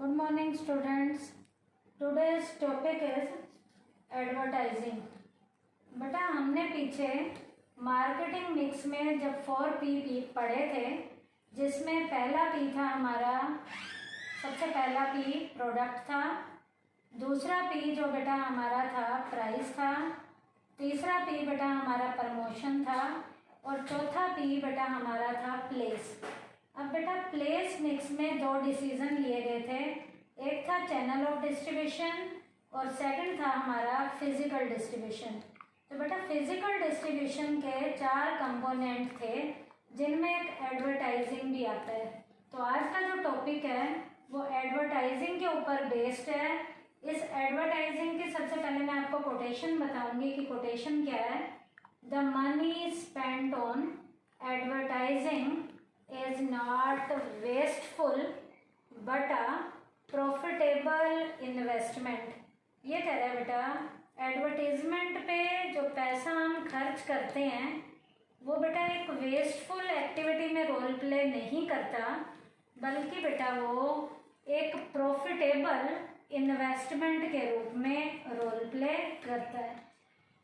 Good morning students. Today's topic is advertising. बेटा हमने पीछे मार्केटिंग मिक्स में जब 4P पढ़े थे, जिसमें पहला P था हमारा, सबसे पहला P प्रोडक्ट था, दूसरा P जो बेटा हमारा था प्राइस था, तीसरा P बेटा हमारा प्रमोशन था और चौथा P बेटा हमारा था प्लेस। अब बेटा प्लेस मिक्स में दो डिसीजन लिए गए थे, एक था चैनल ऑफ डिस्ट्रीब्यूशन और सेकंड था हमारा फिजिकल डिस्ट्रीब्यूशन। तो बेटा फिजिकल डिस्ट्रीब्यूशन के 4 कंपोनेंट थे, जिनमें एक एडवर्टाइजिंग भी आता है। तो आज का जो टॉपिक है वो एडवर्टाइजिंग के ऊपर बेस्ड है। इस एडवर्टाइजिंग के सबसे पहले मैं आपको कोटेशन बताऊंगी कि कोटेशन क्या है। The money spent on advertising is not wasteful but a profitable investment। ये कह रहा है बेटा एडवर्टीजमेंट पे जो पैसा हम खर्च करते हैं वो बेटा एक वेस्टफुल एक्टिविटी में रोल प्ले नहीं करता, बल्कि बेटा वो एक प्रॉफिटेबल इन्वेस्टमेंट के रूप में रोल प्ले करता है।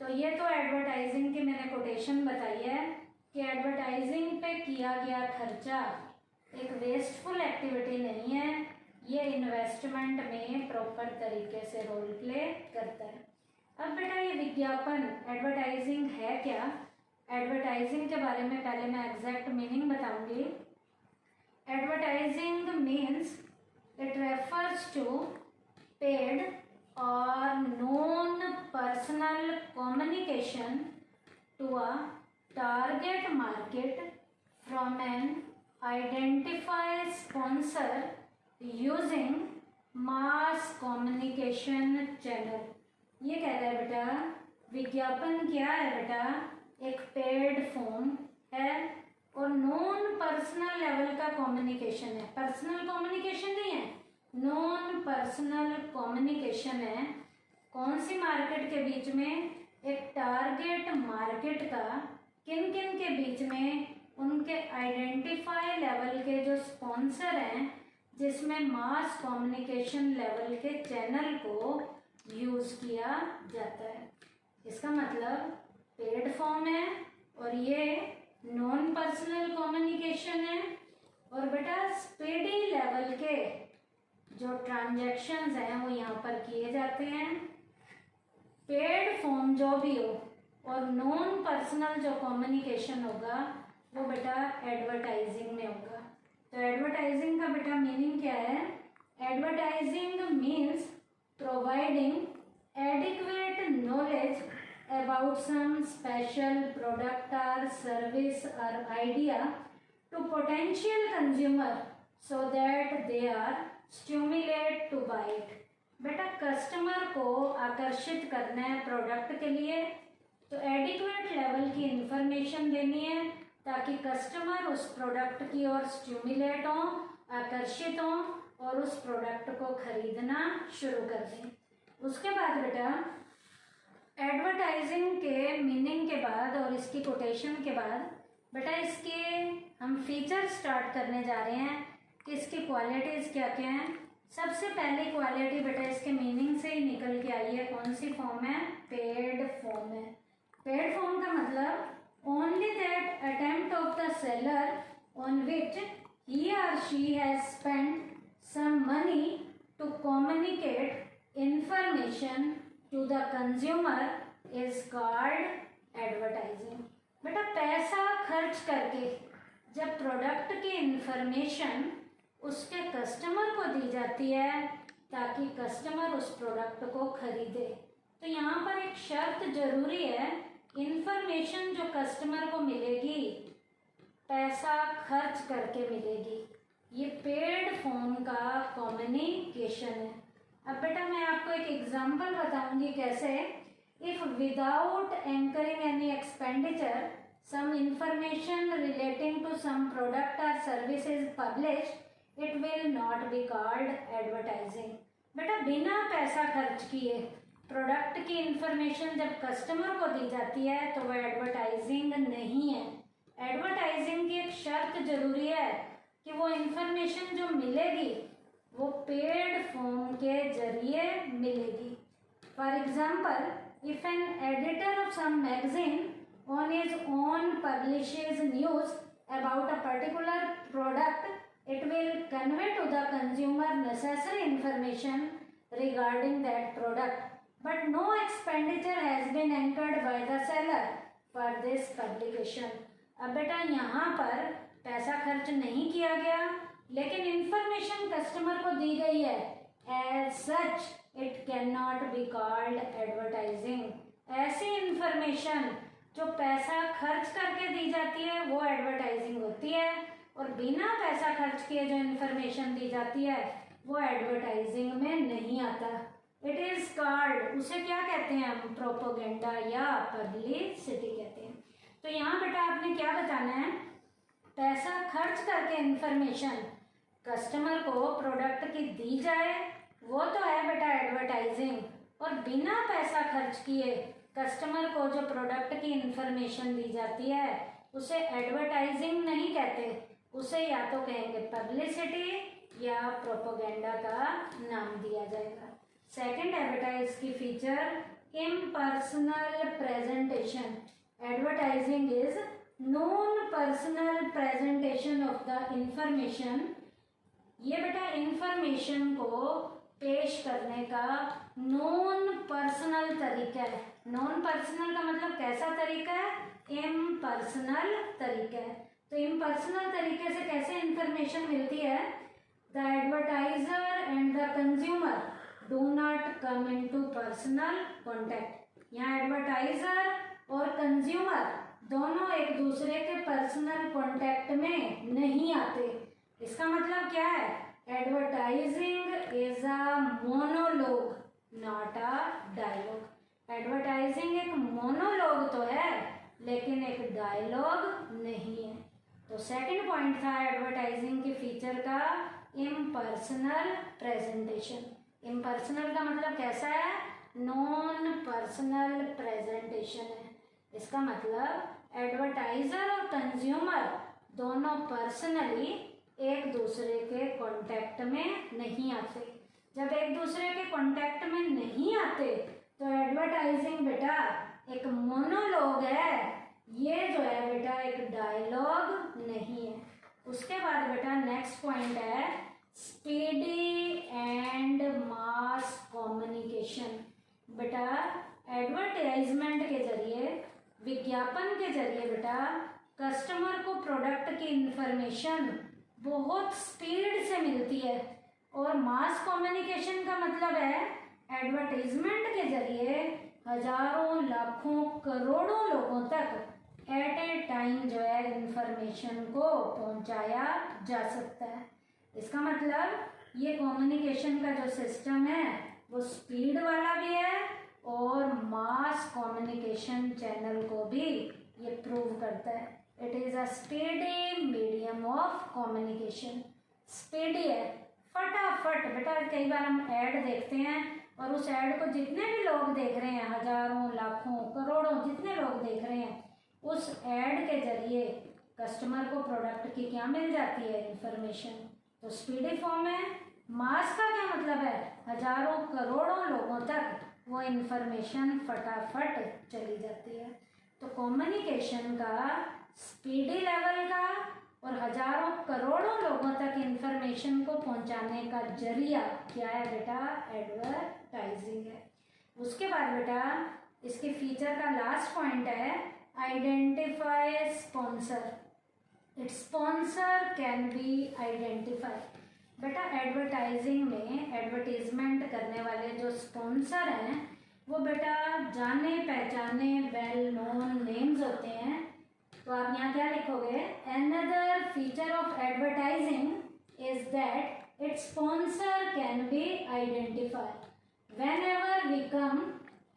तो ये तो एडवर्टाइजिंग की मैंने कोटेशन बताई है कि एडवर्टाइजिंग पे किया गया खर्चा एक वेस्टफुल एक्टिविटी नहीं है, ये इन्वेस्टमेंट में प्रॉपर तरीके से रोल प्ले करता है। अब बेटा ये विज्ञापन एडवर्टाइजिंग है क्या? एडवर्टाइजिंग के बारे में पहले मैं एग्जैक्ट मीनिंग बताऊंगी। Advertising means it refers to paid और non personal communication to a target market from an identified sponsor using mass communication channel। ये कह रहा है बेटा विज्ञापन क्या है बेटा, एक पेड फॉर्म है और नॉन पर्सनल लेवल का कम्युनिकेशन है। पर्सनल कम्युनिकेशन नहीं है, नॉन पर्सनल कम्युनिकेशन है। कौन सी मार्केट के बीच में? एक टारगेट मार्केट का किन किन के बीच में? उनके आइडेंटिफाई लेवल के जो स्पॉन्सर हैं, जिसमें मास कम्युनिकेशन लेवल के चैनल को यूज़ किया जाता है। इसका मतलब पेड फॉर्म है और ये नॉन पर्सनल कम्युनिकेशन है और बेटा स्पीडी लेवल के जो ट्रांजैक्शंस हैं वो यहाँ पर किए जाते हैं। पेड फॉर्म जो भी हो और नॉन पर्सनल जो कम्युनिकेशन होगा वो बेटा एडवर्टाइजिंग में होगा। तो एडवर्टाइजिंग का बेटा मीनिंग क्या है? Advertising means providing adequate knowledge about some special product और सर्विस और idea to potential consumer so that they are stimulate to buy it. बेटा कस्टमर को आकर्षित करना है प्रोडक्ट के लिए, तो एडिक्वेट लेवल की इंफॉर्मेशन देनी है ताकि कस्टमर उस प्रोडक्ट की ओर स्टिमुलेट हो, आकर्षित हो और उस प्रोडक्ट को खरीदना शुरू कर दें। उसके बाद बेटा एडवर्टाइजिंग के मीनिंग के बाद और इसकी कोटेशन के बाद बेटा इसके हम फीचर स्टार्ट करने जा रहे हैं कि इसकी क्वालिटीज़ क्या क्या हैं। सबसे पहली क्वालिटी बेटा इसके मीनिंग से ही निकल के आई है। कौन सी फॉर्म है? पेड फॉर्म है। पेड फॉर्म का मतलब only that attempt of the seller on which he और she has spent some money to communicate information to the consumer is called advertising. बेटा पैसा खर्च करके जब प्रोडक्ट की इंफॉर्मेशन उसके कस्टमर को दी जाती है ताकि कस्टमर उस प्रोडक्ट को खरीदे, तो यहाँ पर एक शर्त जरूरी है, इंफॉर्मेशन जो कस्टमर को मिलेगी पैसा खर्च करके मिलेगी। ये पेड फॉर्म का कम्युनिकेशन है। अब बेटा मैं आपको एक एग्जांपल बताऊंगी कैसे। If without incurring any expenditure some information relating to some product और service is published it will not be called advertising. बेटा बिना पैसा खर्च किए प्रोडक्ट की इंफॉर्मेशन जब कस्टमर को दी जाती है तो वह एडवर्टाइजिंग नहीं है। एडवर्टाइजिंग की एक शर्त जरूरी है कि वो इंफॉर्मेशन जो मिलेगी वो पेड फॉर्म के जरिए मिलेगी। For example, if an editor of some magazine on his own publishes news about a particular product, it will convey to the consumer necessary information regarding that product, but no expenditure has been incurred by the seller for this publication. अब बेटा यहाँ पर पैसा खर्च नहीं किया गया, लेकिन इंफॉर्मेशन कस्टमर को दी गई है। As such, it cannot be called advertising. ऐसी इंफॉर्मेशन जो पैसा खर्च करके दी जाती है वो एडवर्टाइजिंग होती है, और बिना पैसा खर्च किए जो इन्फॉर्मेशन दी जाती है वो एडवर्टाइजिंग में नहीं आता। इट इज कॉल्ड, उसे क्या कहते हैं हम, प्रोपोगेंडा या पब्लिसिटी कहते हैं। तो यहाँ बेटा आपने क्या बताना है, पैसा खर्च करके इन्फॉर्मेशन कस्टमर को प्रोडक्ट की दी जाए वो तो है बेटा एडवर्टाइजिंग, और बिना पैसा खर्च किए कस्टमर को जो प्रोडक्ट की इंफॉर्मेशन दी जाती है उसे एडवर्टाइजिंग नहीं कहते, उसे या तो कहेंगे पब्लिसिटी या प्रोपोगेंडा का नाम दिया जाएगा। सेकंड, एडवर्टाइज की feature impersonal presentation. Advertising is non personal presentation of the information. ये बेटा इंफॉर्मेशन को पेश करने का नॉन पर्सनल तरीका है। नॉन पर्सनल का मतलब कैसा तरीका है, इम्पर्सनल तरीका है। तो इम्पर्सनल तरीके से कैसे इंफॉर्मेशन मिलती है, the advertiser and the consumer do not come into personal contact. यहाँ एडवर्टाइजर और कंज्यूमर दोनों एक दूसरे के पर्सनल कॉन्टैक्ट में नहीं आते। इसका मतलब क्या है, advertising is a monologue not a dialogue. Advertising एक मोनोलॉग तो है लेकिन एक डायलॉग नहीं है। तो सेकंड पॉइंट था एडवर्टाइजिंग के फीचर का इम्पर्सनल प्रेजेंटेशन। इम्पर्सनल का मतलब कैसा है, नॉन पर्सनल प्रेजेंटेशन है। इसका मतलब एडवर्टाइजर और कंज्यूमर दोनों पर्सनली एक दूसरे के कांटेक्ट में नहीं आते। जब एक दूसरे के कांटेक्ट में नहीं आते तो एडवर्टाइजिंग बेटा एक मोनोलॉग है, ये जो है बेटा एक डायलॉग नहीं है। उसके बाद बेटा नेक्स्ट पॉइंट है स्पीडी एंड मास कम्युनिकेशन। बेटा एडवर्टाइजमेंट के जरिए, विज्ञापन के जरिए बेटा कस्टमर को प्रोडक्ट की इंफॉर्मेशन बहुत स्पीड से मिलती है, और मास कम्युनिकेशन का मतलब है एडवर्टाइजमेंट के जरिए हजारों लाखों करोड़ों लोगों तक एट ए टाइम जो है इंफॉर्मेशन को पहुंचाया जा सकता है। इसका मतलब ये कम्युनिकेशन का जो सिस्टम है वो स्पीड वाला भी है और मास कम्युनिकेशन चैनल को भी ये प्रूव करता है। It is a speedy medium of communication. Speedy है, फटाफट बेटा। कई बार हम ऐड देखते हैं और उस ऐड को जितने भी लोग देख रहे हैं, हजारों लाखों करोड़ों जितने लोग देख रहे हैं, उस ऐड के जरिए कस्टमर को प्रोडक्ट की क्या मिल जाती है, इंफॉर्मेशन। तो स्पीडी फॉर्म है। मास का क्या मतलब है, हजारों करोड़ों लोगों तक वो इंफॉर्मेशन फटाफट चली जाती है। तो कम्युनिकेशन का स्पीडी लेवल का और हजारों करोड़ों लोगों तक इंफॉर्मेशन को पहुंचाने का जरिया क्या है बेटा, एडवर्टाइजिंग है। उसके बाद बेटा इसके फीचर का लास्ट पॉइंट है identify sponsor. It's sponsor can be identify. बेटा एडवर्टाइजिंग में एडवर्टीजमेंट करने वाले जो स्पॉन्सर हैं वो बेटा जाने पहचाने वेल नोन नेम्स होते हैं। तो आप यहाँ क्या लिखोगे, another feature of advertising is that its sponsor can be identify. Whenever we come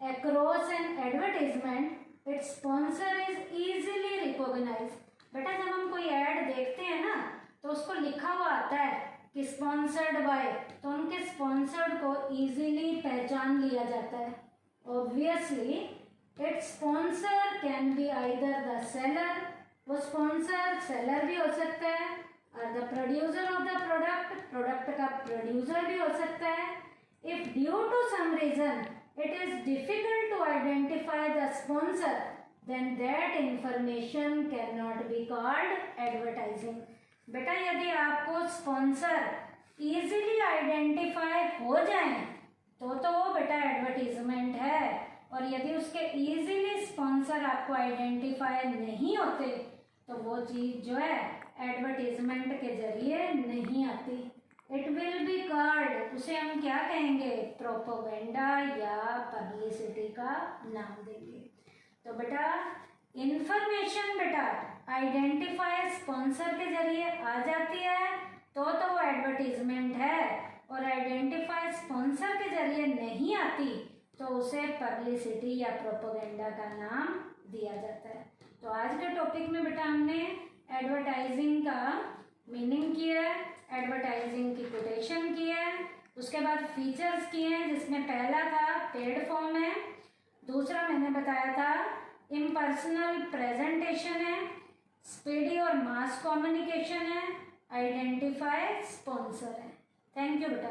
across an advertisement its sponsor is easily recognize. बेटा जब हम कोई ऐड देखते हैं ना तो उसको लिखा हुआ आता है कि स्पॉन्सर्ड बाय, तो उनके स्पॉन्सर्ड को इजीली पहचान लिया जाता है। Obviously its sponsor can be either the seller, वो स्पॉन्सर सेलर भी हो सकता है, or the producer of the product, product का प्रोड्यूसर भी हो सकता है। If due to some reason it is difficult to identify the sponsor, then that information can not be called advertising. बेटा यदि आपको स्पॉन्सर इजीली आइडेंटिफाई हो जाए तो वो बेटा एडवर्टीजमेंट है, और यदि उसके इजीली स्पॉन्सर आपको आइडेंटिफाई नहीं होते तो वो चीज़ जो है एडवर्टीजमेंट के जरिए नहीं आती। इट विल बी कॉल्ड, उसे हम क्या कहेंगे, प्रोपोगेंडा या पब्लिसिटी का नाम देंगे। तो बेटा इंफॉर्मेशन बेटा आइडेंटिफाई स्पॉन्सर के जरिए आ जाती है तो वो एडवर्टीजमेंट है, और आइडेंटिफाई स्पॉन्सर के जरिए नहीं आती तो उसे पब्लिसिटी या प्रोपोगेंडा का नाम दिया जाता है। तो आज के टॉपिक में बेटा हमने एडवर्टाइजिंग का मीनिंग किया है, एडवर्टाइजिंग की कोटेशन की है, उसके बाद फीचर्स किए हैं जिसमें पहला था पेड फॉर्म है, दूसरा मैंने बताया था इम्पर्सनल प्रेजेंटेशन है, स्पीडी और मास कम्युनिकेशन है, आइडेंटिफाई स्पॉन्सर है। थैंक यू बेटा।